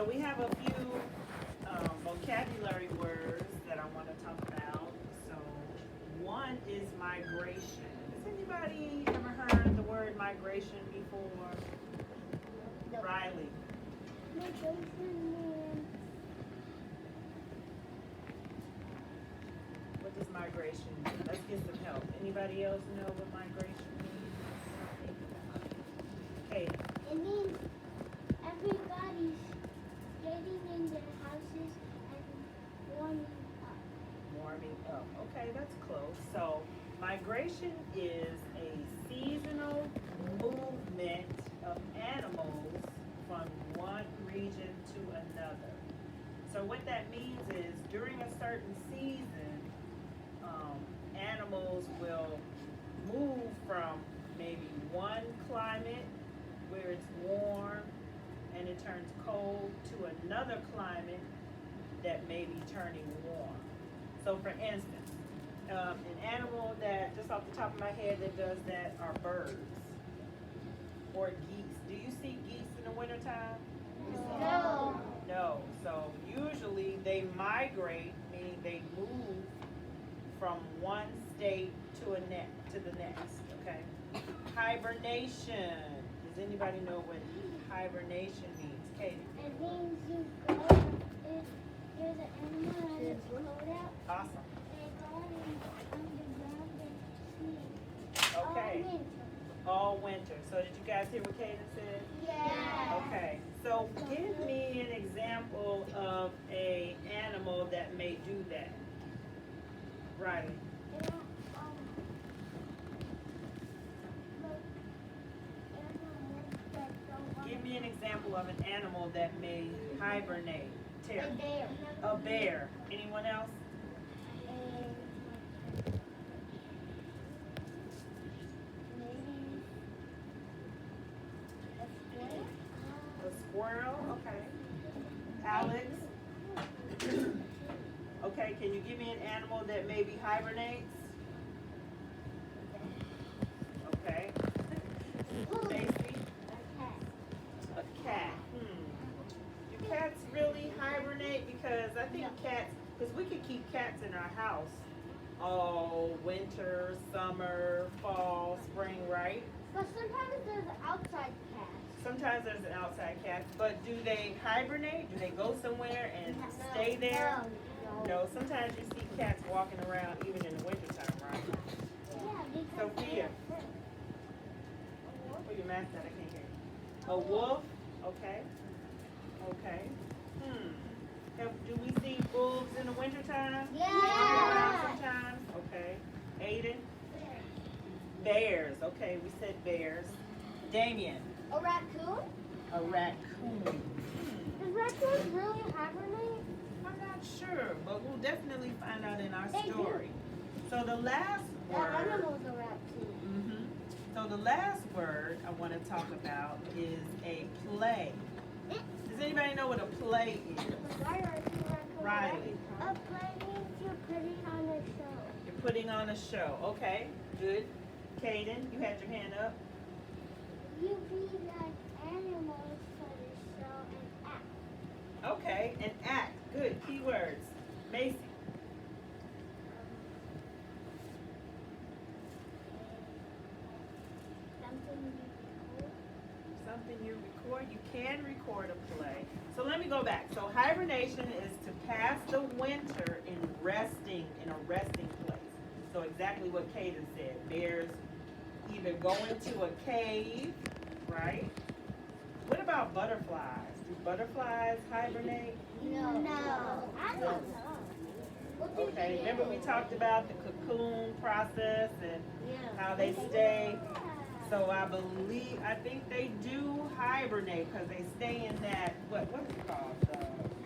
So we have a few vocabulary words that I want to talk about. So one is migration. Has anybody ever heard the word migration before? Riley. Migration means What does migration mean? Let's get some help. Anybody else know what migration means? Hey, it means everybody's getting in their houses and warming up. warming up. Okay, that's close. So migration is a seasonal movement of animals from one region to another. So what that means is during a certain season, animals will move from maybe one climate where it's warm and it turns cold to another climate that may be turning warm. So for instance, an animal that, just off the top of my head, that does that are birds or geese. Do you see geese in the wintertime? No. No. So usually they migrate, meaning they move from one state to the next. Okay. Hibernation. Does anybody know what hibernation means? Katie. It means you go, if there's an animal and it's cold out, Awesome. they go underground and sleep. Okay. All winter. All winter. So did you guys hear what Kaden said? Yeah. Okay. So give me an example of a animal that may do that. Riley. And, look, animals that don't Give me an example of an animal that may hibernate. Terry. bear. A bear. Anyone else? And maybe a squirrel. A squirrel. Okay. Alex. Okay. Can you give me an animal that maybe hibernates? Okay. Macy. A cat. Do cats really hibernate? Because I think cats, because we could keep cats in our house all winter, summer, fall, spring, right? But sometimes there's outside cats. Sometimes there's an outside cat, but do they hibernate? Do they go somewhere and stay there? No. No, sometimes you see cats walking around even in the wintertime, right? Yeah, because Sophia. Put your mask down, I can't hear you. A wolf? Okay. Okay. Do we see wolves in the wintertime? Yeah. Sometimes? Okay. Aiden? Bears. Okay, we said bears. Damien? A raccoon? A raccoon. Does raccoons really hibernate? I'm not sure, but we'll definitely find out in our They do. story. So the last That word. animal's a raccoon. So the last word I want to talk about is a play. Does anybody know what a play is? Why are raccoons Riley. A play means you're putting on a show. You're putting on a show. Okay, good. Kaden, you had your hand up. You be like animals for the show and act. Okay, and act. Good. Keywords. Macy. Something you record. Something you record. You can record a play. So let me go back. So hibernation is to pass the winter in a resting place. So exactly what Kaden said. Bears either go into a cave, right? What about butterflies? Do butterflies hibernate? No. I don't know. What do Okay, they remember do? we talked about the cocoon process and Yeah. how they stay. So I think they do hibernate because they stay in that, what is it called?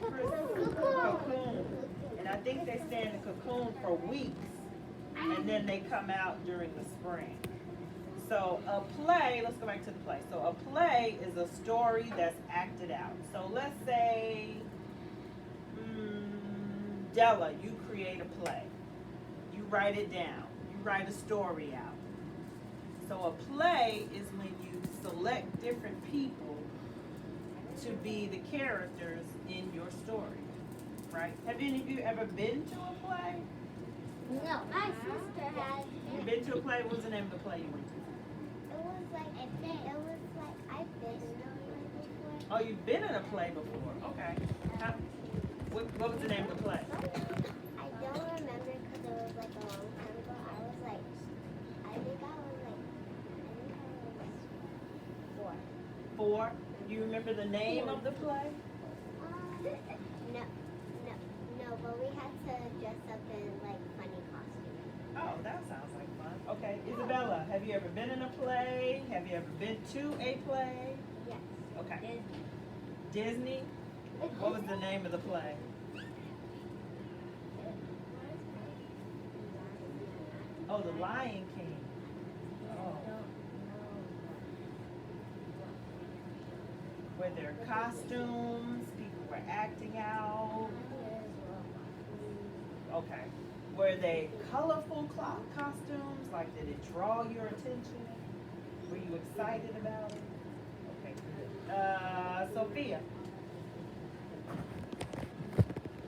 Cocoon. And I think they stay in the cocoon for weeks and then they come out during the spring. So a play, let's go back to the play. So a play is a story that's acted out. So let's say, Della, you create a play. You write it down. You write a story out. So a play is when you select different people to be the characters in your story, right? Have any of you ever been to a play? No. My sister had. You been to a play? What was the name of the play you went to? It was like I've been in a play before. Oh, you've been in a play before. Okay. What was the name of the play? I don't remember because it was like a long time ago. I think I was 4. 4. You remember the name of the play? No, but we had to dress up in like funny costumes. Oh, that sounds like fun. Okay, Isabella, have you ever been in a play? Have you ever been to a play? Yes. Okay. Disney? What was the name of the play? Oh, The Lion King. Oh. Were there costumes? People were acting out? Okay. Were they colorful costumes? Like, did it draw your attention? Were you excited about it? Okay, good. Sophia.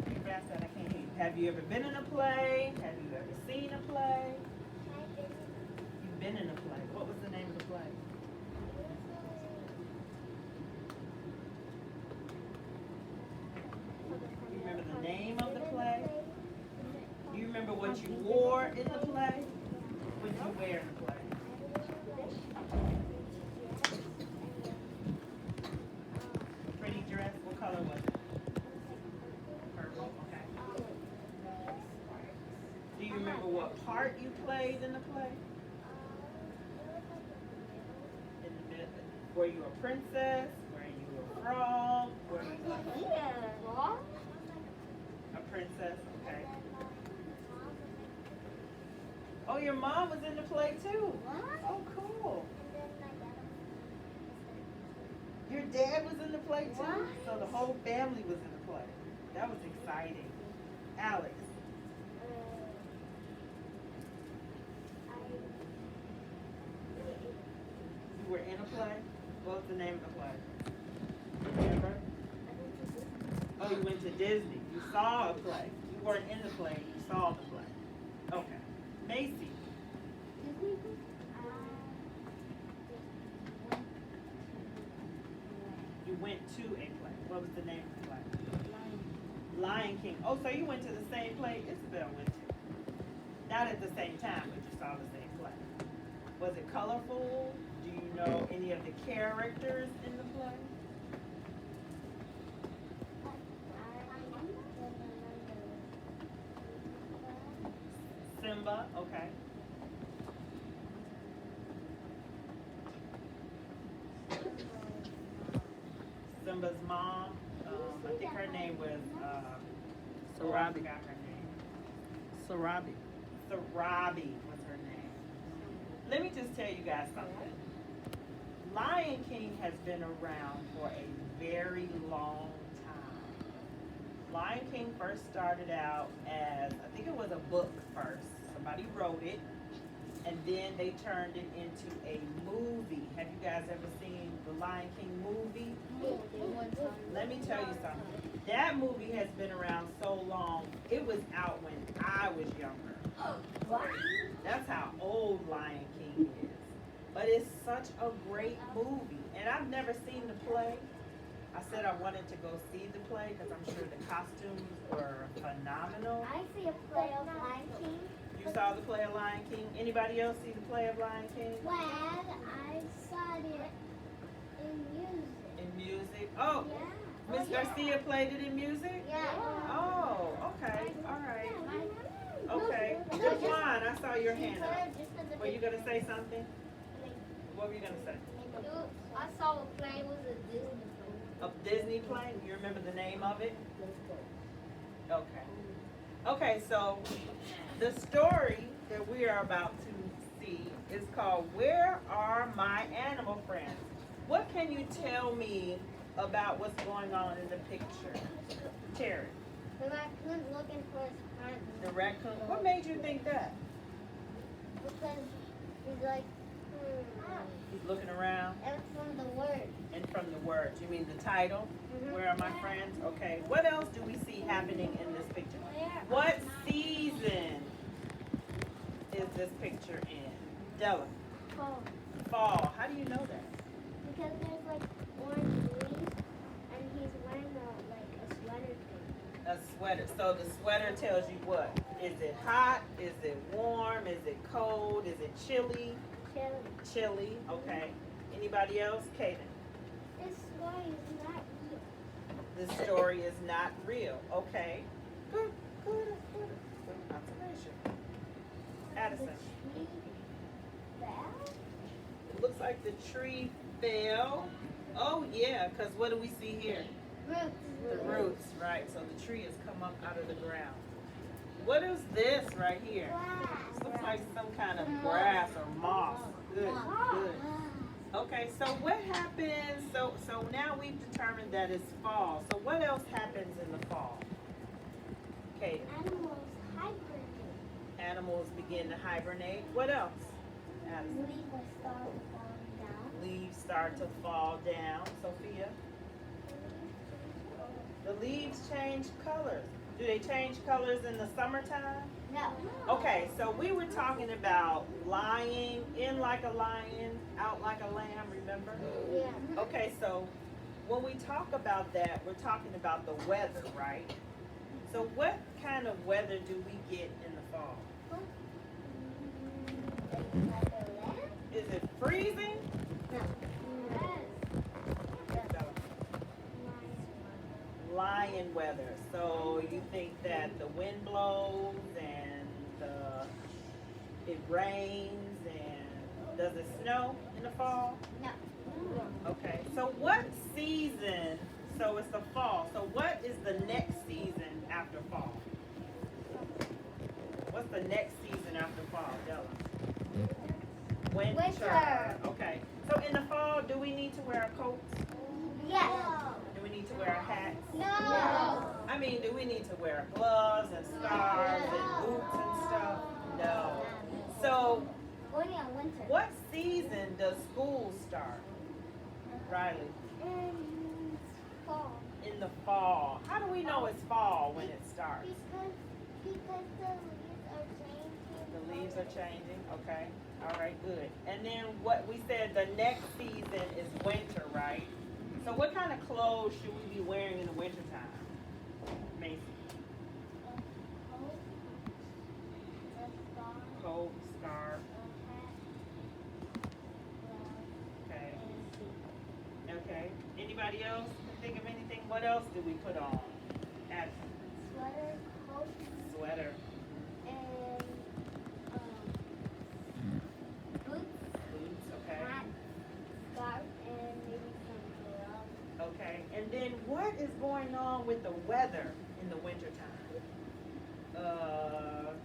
You fast that I can't hear you. Have you ever been in a play? Have you ever seen a play? You've been in a play. What was the name of the play? You remember the name of the play? Do you remember what you wore in the play? What did you wear in the play? A pretty dress? What color was it? Purple, okay. Do you remember what part you played in the play? In the middle? Were you a princess? Were you a frog? Were you a princess? Okay. Oh, your mom was in the play too. Oh, cool. Your dad was in the play too? What? So the whole family was in the play. That was exciting. Alex. You were in a play? What was the name of the play? Remember? Oh, you went to Disney. You saw a play. You weren't in the play, you saw the play. Okay. Macy. You went to a play. What was the name of the play? Lion King. Oh, so you went to the same play Isabel went to. Not at the same time, but you saw the same play. Was it colorful? Do you know any of the characters in the play? Simba, okay. Simba's mom, I think her name was, I forgot her name. Sarabi. Sarabi was her name. Let me just tell you guys something. Lion King has been around for a very long time. Lion King first started out as, I think it was a book first. Somebody wrote it, and then they turned it into a movie. Have you guys ever seen the Lion King movie? Let me tell you something. That movie has been around so long, it was out when I was younger. That's how old Lion King is. But it's such a great movie. And I've never seen the play. I said I wanted to go see the play because I'm sure the costumes were phenomenal. I see a play of Lion King. You saw the play of Lion King? Anybody else see the play of Lion King? Well, I saw it in music. In music? Oh, Yeah. Miss Garcia played it in music? Yeah. Oh, okay. All right. Okay. Jaquan, I saw your hand up. Were you going to say something? What were you going to say? I saw a play, it was a Disney play. A Disney play? You remember the name of it? Okay. Okay, so the story that we are about to see is called Where Are My Animal Friends? What can you tell me about what's going on in the picture? Terry, The raccoon looking for his friend. the raccoon. What made you think that? Because he's like, He's looking around. And from the word. And from the words. You mean the title? Where are my friends? Okay. What else do we see happening in this picture? What season is this picture in? Della. Fall. Fall. How do you know that? Because there's like orange leaves and he's wearing a sweater thing. A sweater. So the sweater tells you what? Is it hot? Is it warm? Is it cold? Is it chilly? Chilly. Chilly. Okay. Anybody else? Kaden. This story is not real. This story is not real. Okay. Good. Good observation. Addison. The tree fell? It looks like the tree fell. Oh yeah, because what do we see here? Roots. The roots, right. So the tree has come up out of the ground. What is this right here? This looks like some kind of grass or moss. Good, good. Okay, so what happens, so now we've determined that it's fall. So what else happens in the fall? Okay, Animals hibernate. animals begin to hibernate. What else? Addison? Leaves start falling down. Leaves start to fall down. Sophia? The leaves change colors. Do they change colors in the summertime? No. Okay, so we were talking about lying in like a lion, out like a lamb, remember? Yeah. Okay, so when we talk about that, we're talking about the weather, right? So what kind of weather do we get in the fall? Like a lamb? Is it freezing? No. Lion weather. So you think that the wind blows and it rains and does it snow in the fall? No. Okay. So what season? So it's the fall. So what is the next season after fall? What's the next season after fall, Della? Winter. Okay. So in the fall, do we need to wear coats? Yes. Do we need to wear hats? No. I mean, do we need to wear gloves and scarves and boots and stuff? No. So Only on winter. what season does school start? Riley? In fall. In the fall. How do we know it's fall when it starts? Because the leaves are changing. The leaves are changing. Okay. All right, good. And then what we said the next season is winter, right? So what kind of clothes should we be wearing in the wintertime? Macy? Coat, scarf. Okay. Okay. Anybody else think of anything? What else do we put on? Addison? Sweater, coat, Sweater. and boots, Boots. Okay. hat, scarf, and maybe some gloves. Okay. And then what is going on with the weather in the wintertime?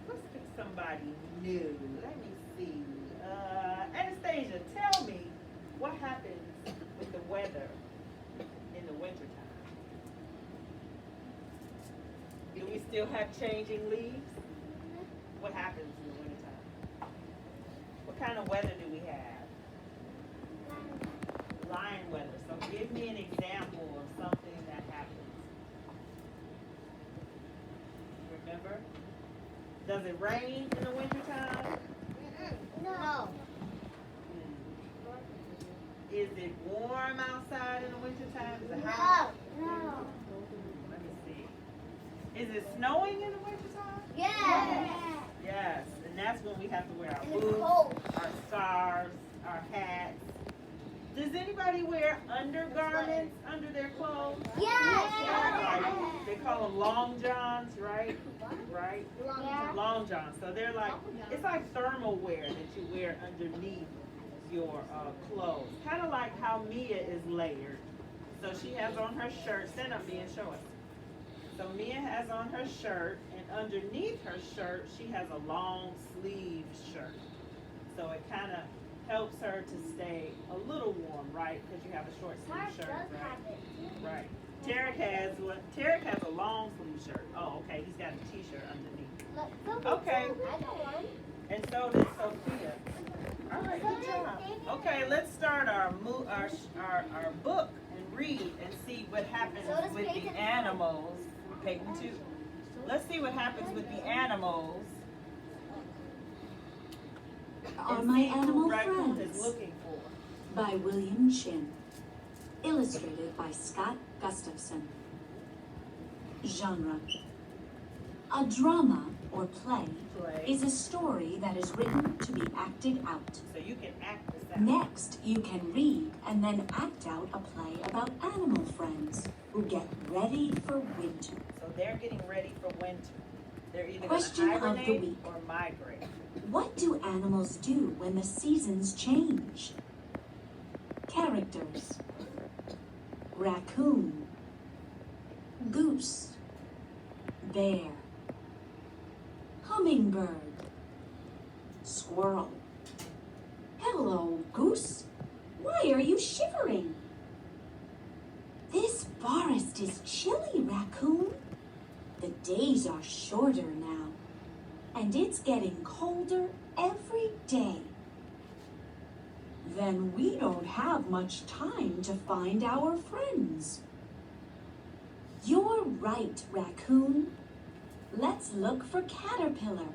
Let's pick somebody new. Let me see. Anastasia, tell me what happens with the weather in the wintertime. Do we still have changing leaves? What happens in the wintertime? What kind of weather do we have? Lion weather. So give me an example of something that happens. Remember? Does it rain in the wintertime? No. Is it warm outside in the wintertime? Is it hot? No. Let me see. Is it snowing in the wintertime? Yes. Yes. And that's when we have to wear our And it's boots, cold. our scarves, our hats. Does anybody wear undergarments under their clothes? Yes. Like, they call them long johns, right? Right? Yeah. Long johns. So they're like, it's like thermal wear that you wear underneath your clothes. Kind of like how Mia is layered. So she has on her shirt. Stand up, Mia, show us. So Mia has on her shirt, and underneath her shirt, she has a long sleeve shirt. So it kind of helps her to stay a little warm, right? Because you have a short Mark sleeve does shirt, right? have it too. Right. Tarek has a long sleeve shirt. Oh, okay. He's got a t-shirt underneath. Look, Okay. I got one. And so does Sophia. All right, good job. Okay, let's start our book and read and see what happens So does with the Peyton. animals. Peyton too. Let's see what happens with the animals. Are And My see who Animal Raccoon Friends is looking for. by William Chin. Illustrated by Scott Gustafson. Genre: a drama or play Play. is a story that is written to be acted out. So you can act this out. Next, you can read and then act out a play about animal friends who get ready for winter. So they're getting ready for winter. They're either going to Question of the hibernate week. or migrate. What do animals do when the seasons change? Characters: raccoon, goose, bear, hummingbird, squirrel. Hello, goose. Why are you shivering? This forest is chilly, raccoon. The days are shorter now, and it's getting colder every day. Then we don't have much time to find our friends. You're right, raccoon. Let's look for Caterpillar.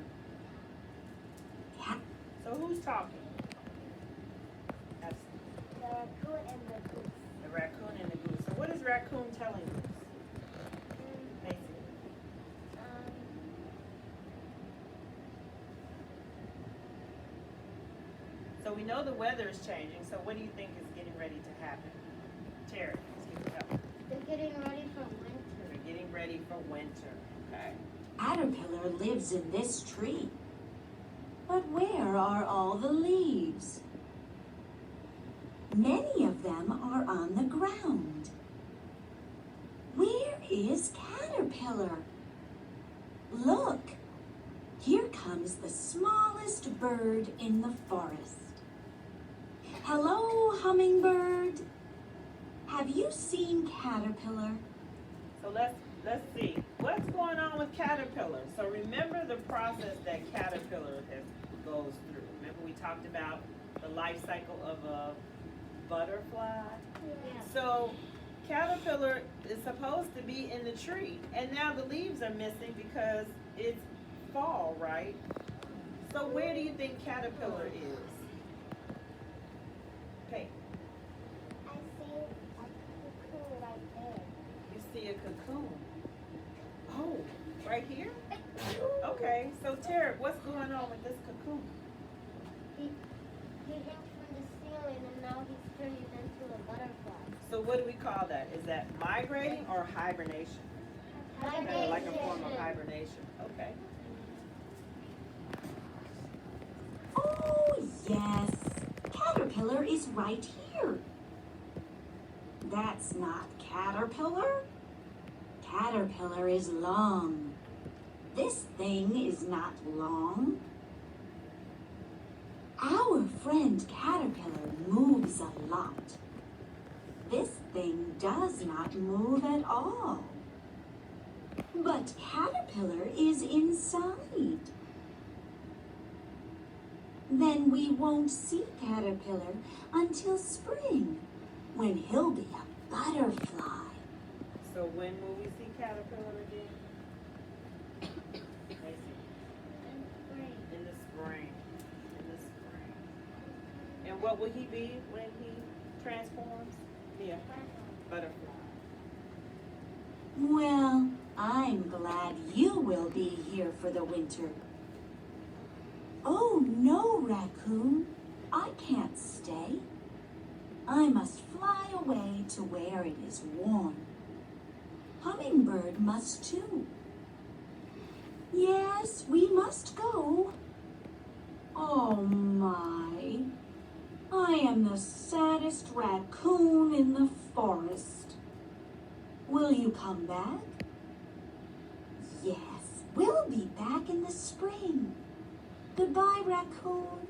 So who's talking? That's The raccoon and the goose. the raccoon and the goose. So what is raccoon telling us? Mason? Um, So we know the weather is changing. So what do you think is getting ready to happen? Terry, let's give it up. they're getting ready for winter. We're getting ready for winter. Okay. Caterpillar lives in this tree. But where are all the leaves? Many of them are on the ground. Where is Caterpillar? Look, here comes the smallest bird in the forest. Hello, hummingbird. Have you seen Caterpillar? So let's see what's going on with caterpillar. So remember the process that caterpillar goes through. Remember we talked about the life cycle of a butterfly. Yeah. So caterpillar is supposed to be in the tree, and now the leaves are missing because it's fall, right? So where do you think caterpillar is? Okay, I see a cocoon right there. you see a cocoon. Oh, right here? Okay, so Tara, what's going on with this cocoon? He hung from the ceiling and now he's turning into a butterfly. So what do we call that? Is that migrating or hibernation? Kind of like a form of hibernation. Okay. Oh, yes. Caterpillar is right here. That's not Caterpillar. Caterpillar is long. This thing is not long. Our friend Caterpillar moves a lot. This thing does not move at all. But Caterpillar is inside. Then we won't see Caterpillar until spring, when he'll be a butterfly. So when will we see caterpillar again? Macy? In the spring. In the spring. And what will he be when he transforms? Be a butterfly. Well, I'm glad you will be here for the winter. Oh no, raccoon, I can't stay. I must fly away to where it is warm. Hummingbird must too. Yes, we must go. Oh my, I am the saddest raccoon in the forest. Will you come back? Yes, we'll be back in the spring. Goodbye, raccoon.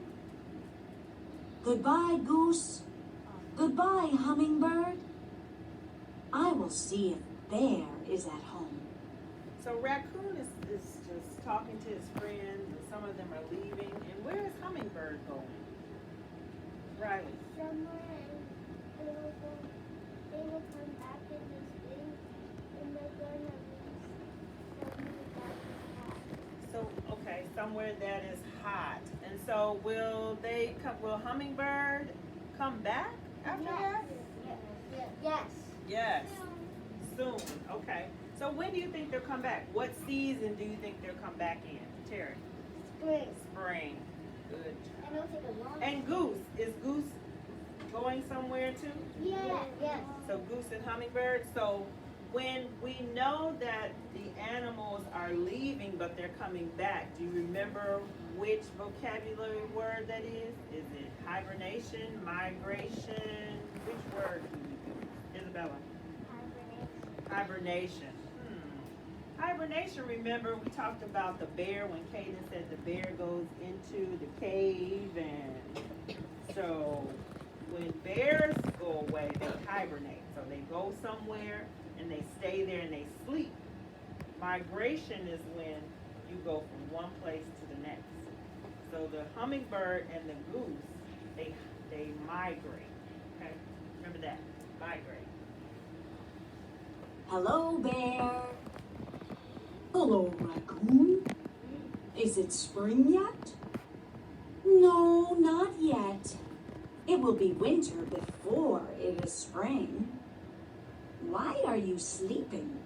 Goodbye, goose. Goodbye, hummingbird. I will see if Bear is at home. So raccoon is just talking to his friends, and some of them are leaving. And where is hummingbird going? Riley. summer and they will come back in this thing and they're gonna be somewhere So, okay, somewhere that is hot. And so will hummingbird come back after that? Yes. Yes. Soon. Okay. So when do you think they'll come back? What season do you think they'll come back in, Terry? Spring. Spring. Good. And it'll take a long And goose. Is goose going somewhere too? Yes. So goose and hummingbird. So when we know that the animals are leaving but they're coming back, do you remember which vocabulary word that is? Is it hibernation, migration? Which word do we use? Isabella? Hibernation. Hibernation, remember we talked about the bear when Caden said the bear goes into the cave, and so when bears go away, they hibernate. So they go somewhere and they stay there and they sleep. Migration is when you go from one place to the next. So the hummingbird and the goose, they migrate. Okay? Remember that. Migrate. Hello, Bear. Hello, Raccoon. Is it spring yet? No, not yet. It will be winter before it is spring. Why are you sleeping?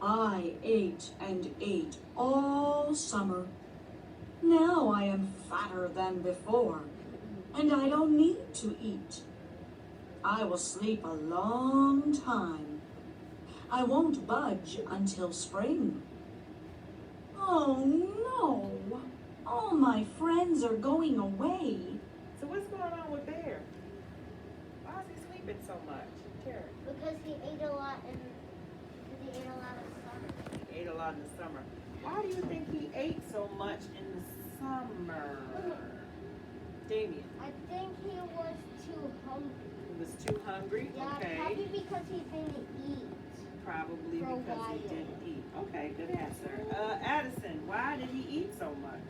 I ate and ate all summer. Now I am fatter than before, and I don't need to eat. I will sleep a long time. I won't budge until spring. Oh no! All my friends are going away. So what's going on with Bear? Why is he sleeping so much? Terry? Because he ate a lot of summer. He ate a lot in the summer. Why do you think he ate so much in the summer? Damien? I think he was too hungry. He was too hungry? Yeah, Okay. probably because he didn't eat. Probably For a because he while. didn't eat. Okay, good answer. Addison, why did he eat so much?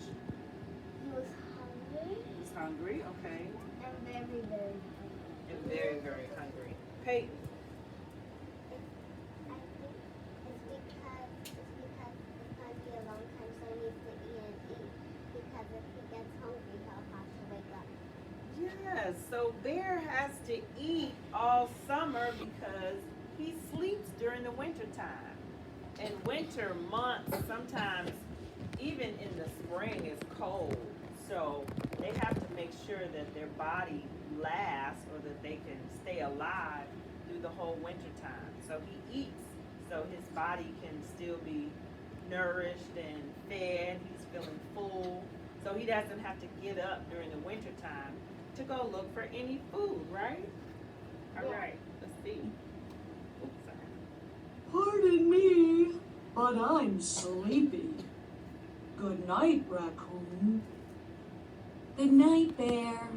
He was hungry He was hungry, okay. and very, very hungry. And very, very hungry. Peyton? I think it's because it's gonna be a long time, so he needs to eat and eat. Because if he gets hungry, he'll have to wake up. Yes, so Bear has to eat all summer because he sleeps during the winter time. And winter months, sometimes even in the spring, is cold. So they have to make sure that their body lasts or that they can stay alive through the whole winter time. So he eats so his body can still be nourished and fed. He's feeling full. So he doesn't have to get up during the winter time to go look for any food, right? All Yeah. right, let's see. Oops, sorry. Pardon me, but I'm sleepy. Good night, Raccoon. Good night, Bear.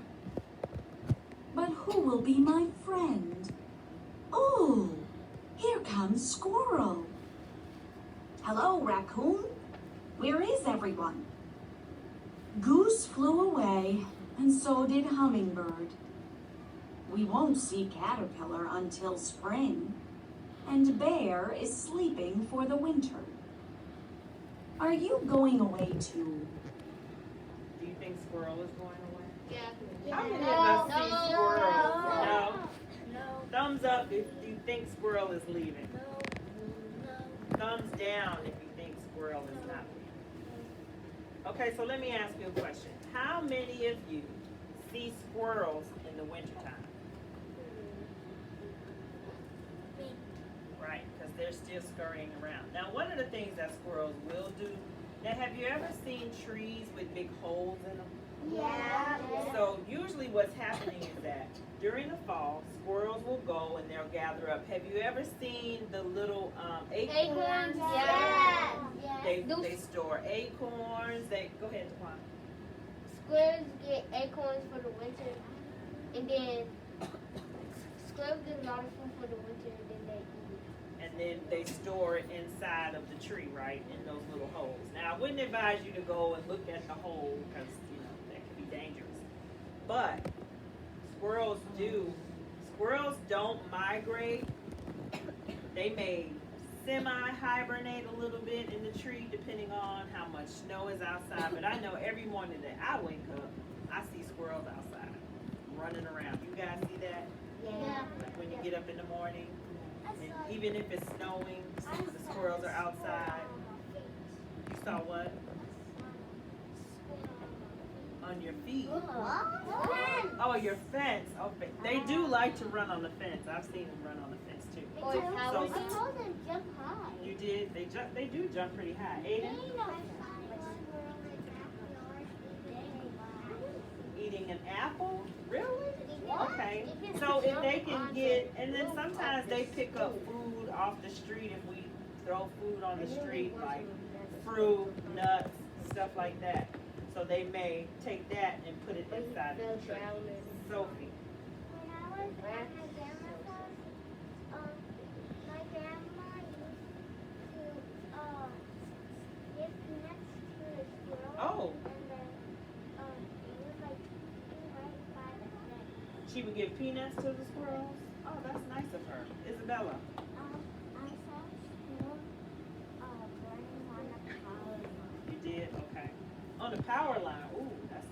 But who will be my friend? Oh, here comes Squirrel. Hello, Raccoon. Where is everyone? Goose flew away, and so did Hummingbird. We won't see Caterpillar until spring, and Bear is sleeping for the winter. Are you going away too? Do you think Squirrel is going away? Yeah. How many of us see No. Squirrel? No. No? Thumbs up if you think Squirrel is leaving. Thumbs down if you think Squirrel is not leaving. Okay, so let me ask you a question. How many of you see squirrels in the wintertime? Right, because they're still scurrying around. Now, one of the things that squirrels will do, now have you ever seen trees with big holes in them? Yeah. So usually what's happening is that during the fall, squirrels will go and they'll gather up. Have you ever seen the little acorns? Acorns, yeah. They store acorns. Go ahead, Taquan. Squirrels get acorns for the winter, and then squirrels get a lot of food for the winter, and then they eat. And then they store it inside of the tree, right, in those little holes. Now, I wouldn't advise you to go and look at the hole because, that could be dangerous. But squirrels don't migrate. They may semi-hibernate a little bit in the tree depending on how much snow is outside. But I know every morning that I wake up, I see squirrels outside running around. You guys see that? Yeah. Like when you get up in the morning, and even if it's snowing, the squirrels are outside. You saw what? On your feet. Oh, your fence. Okay. They do like to run on the fence. I've seen them run on the fence too. Or So- I told them jump high. You did? They do jump pretty high. Aiden, eating an apple? Really? Okay. So if they can get, and then sometimes they pick up food off the street if we throw food on the street, like fruit, nuts, stuff like that. So they may take that and put it inside the tree. Sophie. When I was at my grandma's house, my grandma used to give peanuts to the squirrel. Oh, And then it was like right by the fence. she would give peanuts to the squirrels? Oh, that's nice of her. Isabella. I saw a squirrel burning on the power line. You did? Okay. On the power line. Ooh, that's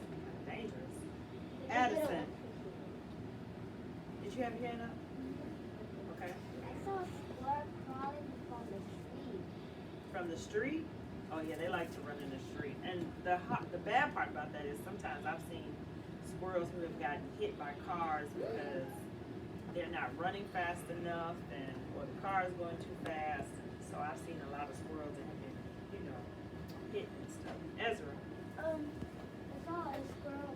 dangerous. Addison. Did you have your hand up? Okay. I saw a squirrel crawling from the tree. From the street? Oh yeah, they like to run in the street. And the bad part about that is sometimes I've seen squirrels who have gotten hit by cars because they're not running fast enough and or the car is going too fast. So I've seen a lot of squirrels that have been, hit and stuff. Ezra. I saw a squirrel